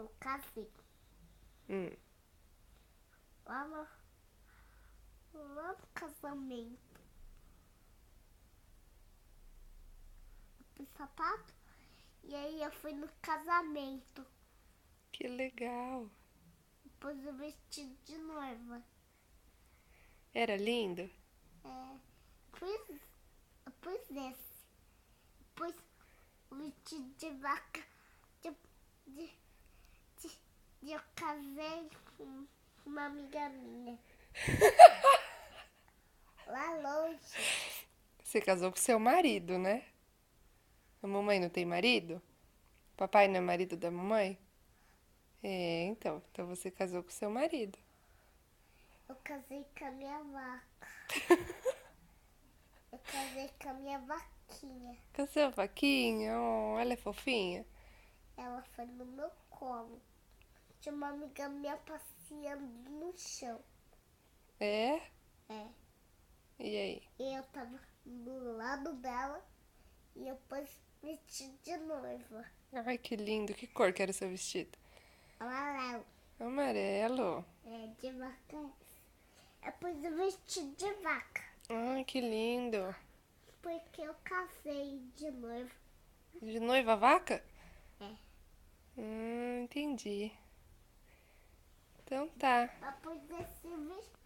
Eu casei. Hum. Lá no casamento. Eu pus sapato e aí eu fui no casamento. Que legal. Pus o vestido de noiva. Era lindo? Eu pus esse. Pus o vestido de vaca. De- eu casei com uma amiga minha. Lá longe. Você casou com seu marido, né? A mamãe não tem marido? Papai não é marido da mamãe? É, então. Então você casou com seu marido. Eu casei com a minha vaca. Eu casei com a minha vaquinha. Com a sua vaquinha? Oh, ela é fofinha? Ela foi no meu colo. Tinha uma amiga minha passeando no chão. É? É. E aí? E eu tava do lado dela e eu pus vestido de noiva. Ai, que lindo. Que cor que era o seu vestido? Amarelo. Amarelo. De vaca. Eu pus o vestido de vaca. Ai, que lindo. Porque eu casei de noiva. De noiva vaca? É. Entendi. Então tá. Eu pus esse vestido.